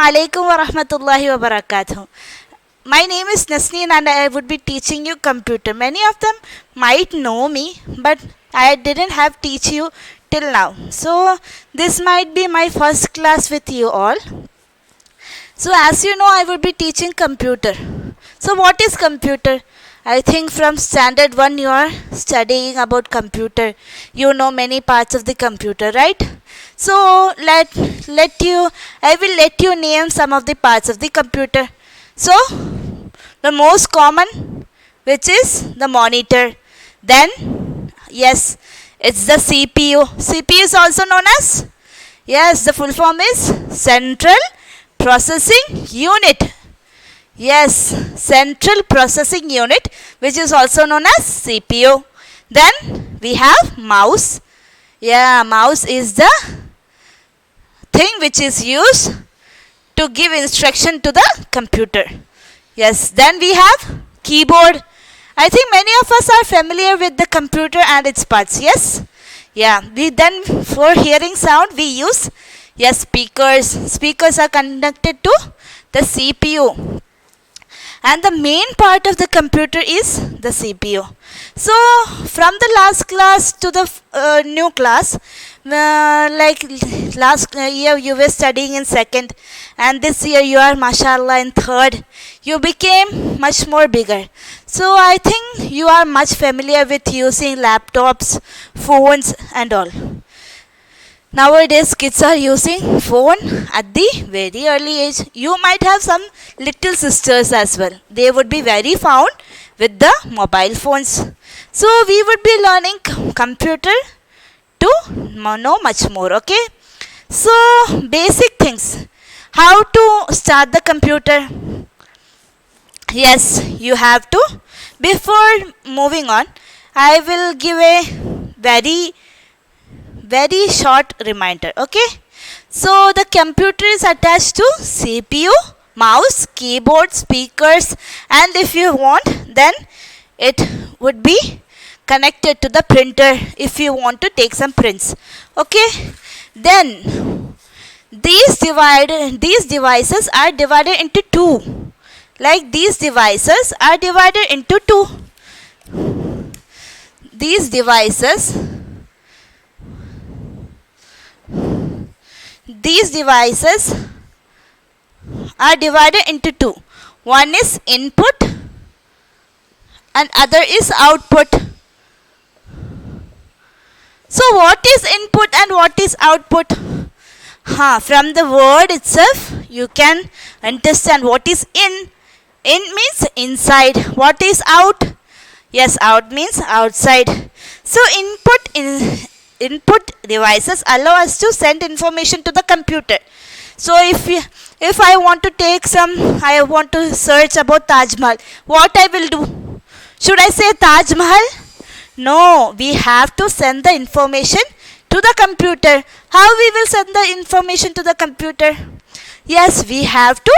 alaikum wa rahmatullahi wa barakatuh. My name is Nasneen and I would be teaching you computer. Many of them might know me, but I didn't have teach you till now. So this might be my first class with you all. So as you know, I would be teaching computer. So what is computer? I think from standard 1 you are studying about computer. You know many parts of the computer, right? So I will let you name some of the parts of the computer. So the most common, which is the monitor. Then yes, it's the CPU. CPU is also known as, yes, the full form is Central Processing Unit. Yes, Central Processing Unit, which is also known as CPU. Then we have mouse. Yeah, mouse is the thing which is used to give instruction to the computer. Yes, then we have keyboard. I think many of us are familiar with the computer and its parts. Yes, yeah. Then for hearing sound we use, yes, speakers. Speakers are connected to the CPU. And the main part of the computer is the CPU. So from the last class to the new class, like last year you were studying in second, and this year you are mashallah in third. You became much more bigger. So I think you are much familiar with using laptops, phones and all. Nowadays kids are using phone at the very early age. You might have some little sisters as well. They would be very found with the mobile phones. So we would be learning computer to know much more. Okay. So basic things. How to start the computer? Yes, you have to. Before moving on, I will give a very short reminder. Okay, so the computer is attached to CPU, mouse, keyboard, speakers, and if you want, then it would be connected to the printer if you want to take some prints. Okay, then these devices are divided into two. Like these devices are divided into two. These devices are divided into two. One is input and other is output. So what is input and what is output? From the word itself you can understand what is in. In means inside. What is out? Yes, out means outside. So input devices allow us to send information to the computer. So if I want to search about Taj Mahal, what I will do? Should I say Taj Mahal? No, we have to send the information to the computer. How we will send the information to the computer? Yes, we have to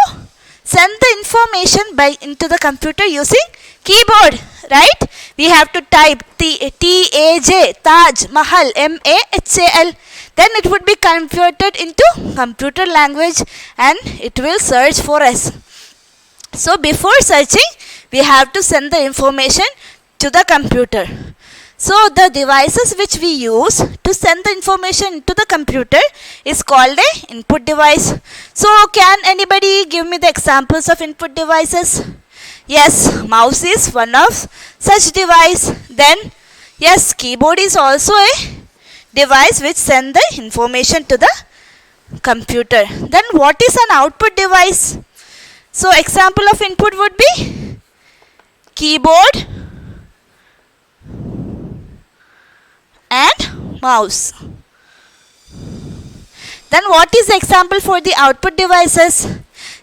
send the information into the computer using keyboard, right? We have to type T-A-J, Taj Mahal, M-A-H-A-L. Then it would be converted into computer language and it will search for us. So before searching, we have to send the information to the computer. So the devices which we use to send the information to the computer is called a input device. So can anybody give me the examples of input devices? Yes, mouse is one of such device. Then yes, keyboard is also a device which send the information to the computer. Then what is an output device? So example of input would be keyboard and mouse. Then what is the example for the output devices?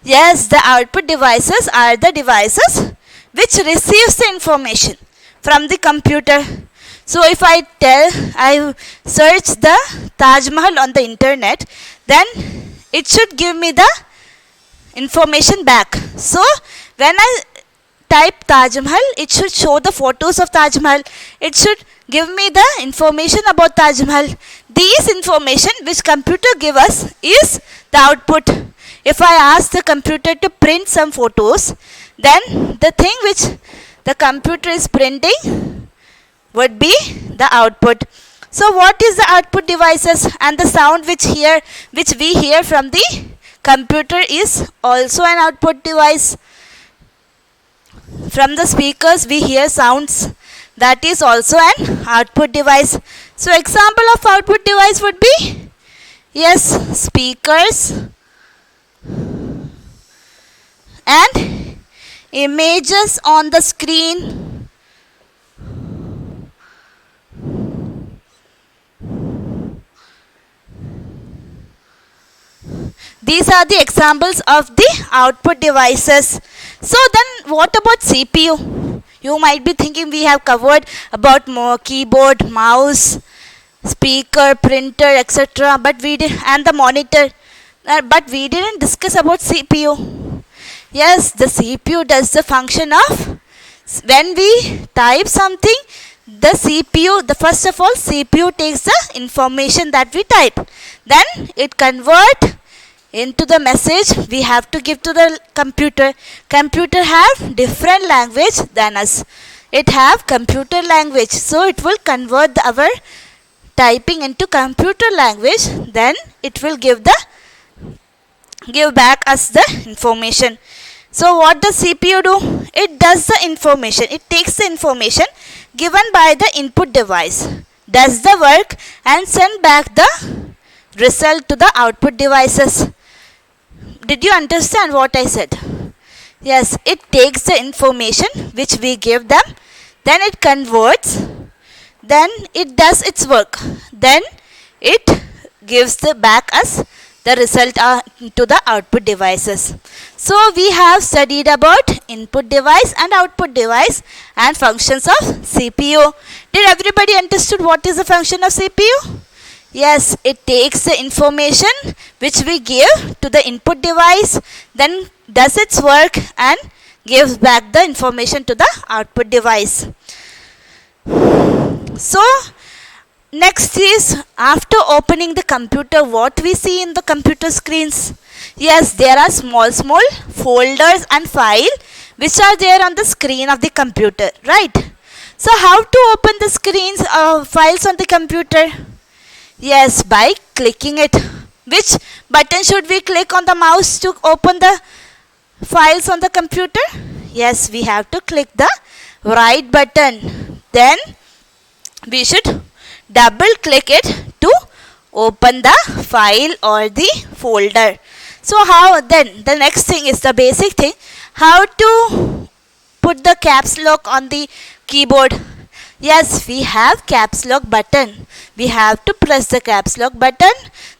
Yes, the output devices are the devices which receives the information from the computer. So if I search the Taj Mahal on the internet, then it should give me the information back. So when I type Taj Mahal, it should show the photos of Taj Mahal. It should give me the information about Taj Mahal. These information which computer give us is the output. if I ask the computer to print some photos, then the thing which the computer is printing would be the output. So what is the output devices? And the sound which we hear from the computer is also an output device. From the speakers we hear sounds, that is also an output device. So example of output device would be, yes, speakers and images on the screen. These are the examples of the output devices. So then what about CPU? You might be thinking we have covered about more keyboard, mouse, speaker, printer, etc. But we did, and the monitor. But we didn't discuss about CPU. Yes, the CPU does the function of, when we type something, the CPU, the first of all, CPU takes the information that we type. Then it converts into the message we have to give to the computer. Computer have different language than us. It have computer language, so it will convert our typing into computer language. Then it will give back us the information. So what does CPU do? It does the information. It takes the information given by the input device, does the work, and send back the result to the output devices. Did you understand what I said? Yes, it takes the information which we give them, then it converts, then it does its work, then it gives back us the result to the output devices. So we have studied about input device and output device and functions of CPU. Did everybody understood what is the function of CPU? Yes, it takes the information which we give to the input device, then does its work and gives back the information to the output device. So next is, after opening the computer, what we see in the computer screens? Yes, there are small folders and files which are there on the screen of the computer, right? So how to open the screens files on the computer? Yes, by clicking it. Which button should we click on the mouse to open the files on the computer? Yes, we have to click the right button. Then we should double click it to open the file or the folder. So how then? The next thing is the basic thing. How to put the caps lock on the keyboard? Yes, we have caps lock button. We have to press the caps lock button,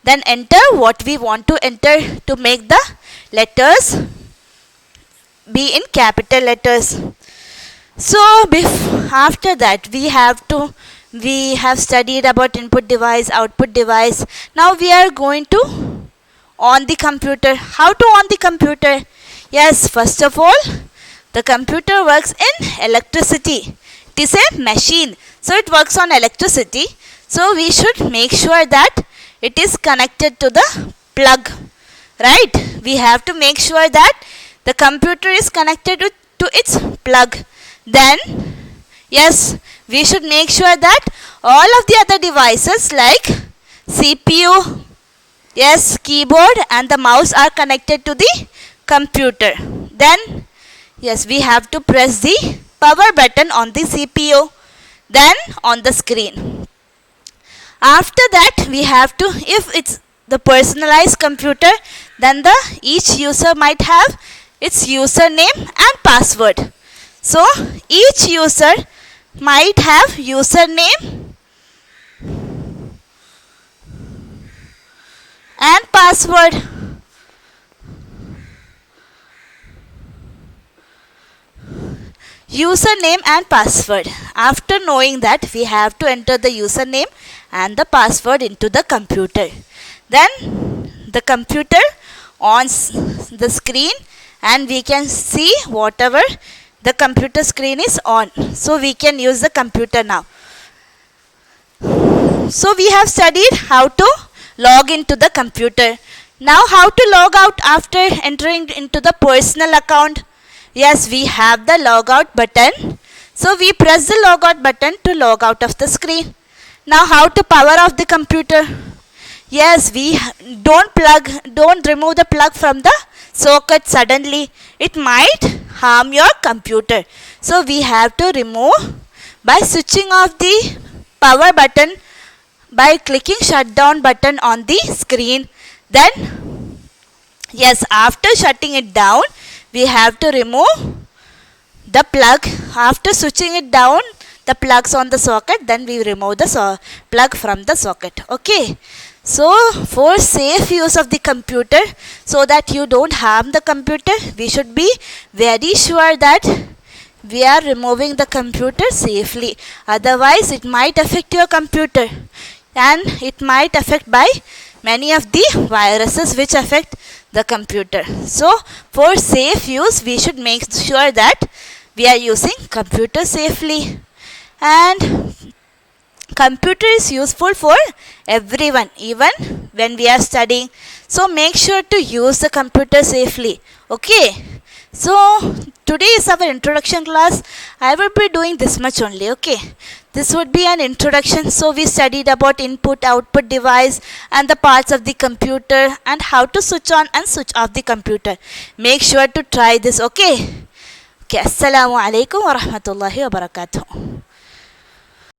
then enter what we want to enter to make the letters be in capital letters. So after that we have studied about input device, output device. Now we are going to on the computer. How to on the computer? Yes, first of all, the computer works in electricity. It is a machine, so it works on electricity. So we should make sure that it is connected to the plug, right? We have to make sure that the computer is connected to its plug. Then yes, we should make sure that all of the other devices like CPU, yes, keyboard and the mouse are connected to the computer. Then yes, we have to press the power button on the CPU, then on the screen. After that we have to, if it's the personalized computer, then each user might have its username and password. So each user might have username and password. Username and password. After knowing that, we have to enter the username and the password into the computer. Then the computer on the screen and we can see whatever the computer screen is on. So we can use the computer now. So we have studied how to log into the computer. Now how to log out after entering into the personal account? Yes, we have the logout button. So we press the logout button to log out of the screen. Now how to power off the computer? Yes, we don't remove the plug from the socket suddenly. It might harm your computer. So we have to remove by switching off the power button by clicking shutdown button on the screen. Then yes, after shutting it down, we have to remove the plug. After switching it down, the plugs on the socket, then we remove the plug from the socket. Okay, so for safe use of the computer, so that you don't harm the computer, we should be very sure that we are removing the computer safely. Otherwise it might affect your computer, and it might affect by many of the viruses which affect the computer. So for safe use, we should make sure that we are using computer safely. And computer is useful for everyone, even when we are studying. So make sure to use the computer safely. Okay, so today is our introduction class. I will be doing this much only. Okay, this would be an introduction. So we studied about input output device and the parts of the computer and how to switch on and switch off the computer. Make sure to try this. Okay, assalamu alaikum wa rahmatullahi wa barakatuh.